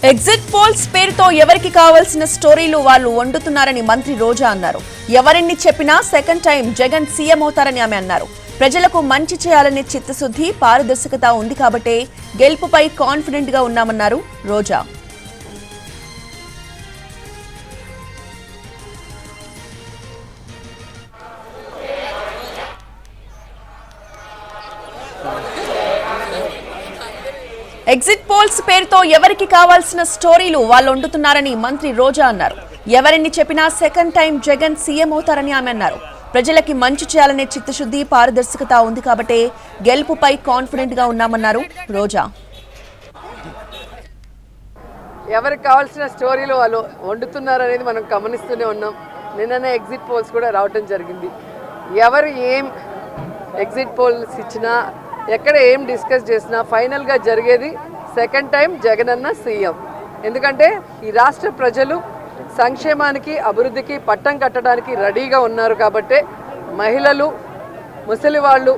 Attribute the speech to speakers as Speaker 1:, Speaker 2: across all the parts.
Speaker 1: Exit polls పేరుతో ఎవరికి కావాల్సిన స్టోరీలు వాళ్ళు వండుతున్నారని మంత్రి రోజా అన్నారు. ఎవరిని చెప్పినా సెకండ్ టైం జగన్ సీఎం అవుతారని ఆమె అన్నారు. ప్రజలకు మంచి చేయాలనే చిత్తశుద్ధి, పారదర్శకత ఉంది కాబట్టే గెలుపుపై కాన్ఫిడెంట్ గా ఉన్నామన్నారు రోజా. ఎగ్జిట్ పోల్స్ పేరుతో ఎవరికి కావాల్సిన స్టోరీలు వాళ్ళు వండుతున్నారని మంత్రి రోజా అన్నారు. ఎవరిని చెప్పినా సెకండ్ టైం జగన్ సీఎం అవుతారని ఆమె అన్నారు. ప్రజలకి మంచి చేయాలనే చిత్తశుద్ధి, పారదర్శకత ఉంది కాబట్టే గెలుపుపై కాన్ఫిడెంట్ గా ఉన్నామన్నారు రోజా.
Speaker 2: ఎవరికి కావాల్సిన స్టోరీలు వాళ్ళు వండుతున్నారనేది మనం గమనిస్తూనే ఉన్నాం. నిన్ననే ఎగ్జిట్ పోల్స్ కూడా రావటం జరిగింది. ఎవరు ఏం ఎగ్జిట్ పోల్స్ ఇచ్చినా, ఎక్కడ ఏం డిస్కస్ చేసినా ఫైనల్గా జరిగేది సెకండ్ టైం జగనన్న సీఎం. ఎందుకంటే ఈ రాష్ట్ర ప్రజలు సంక్షేమానికి, అభివృద్ధికి పట్టం కట్టడానికి రెడీగా ఉన్నారు కాబట్టే మహిళలు, ముసలి వాళ్ళు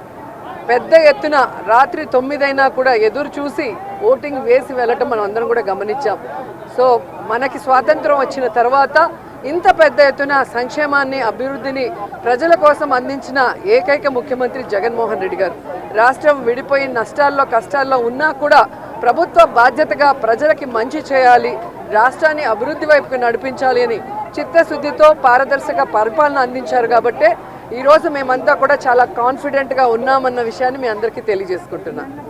Speaker 2: పెద్ద ఎత్తున రాత్రి 9 అయినా కూడా ఎదురు చూసి ఓటింగ్ వేసి వెళ్ళటం మనం అందరం కూడా గమనించాం. సో మనకి స్వాతంత్రం వచ్చిన తర్వాత ఇంత పెద్ద ఎత్తున సంక్షేమాన్ని, అభివృద్ధిని ప్రజల కోసం అందించిన ఏకైక ముఖ్యమంత్రి జగన్మోహన్ రెడ్డి గారు. రాష్ట్రం విడిపోయి నష్టాల్లో, కష్టాల్లో ఉన్నా కూడా ప్రభుత్వ బాధ్యతగా ప్రజలకి మంచి చేయాలి, రాష్ట్రాన్ని అభివృద్ధి వైపుకు నడిపించాలి అని చిత్తశుద్ధితో పారదర్శక పరిపాలన అందించారు. కాబట్టే ఈరోజు మేమంతా కూడా చాలా కాన్ఫిడెంట్గా ఉన్నామన్న విషయాన్ని మీ అందరికీ తెలియజేసుకుంటున్నాను.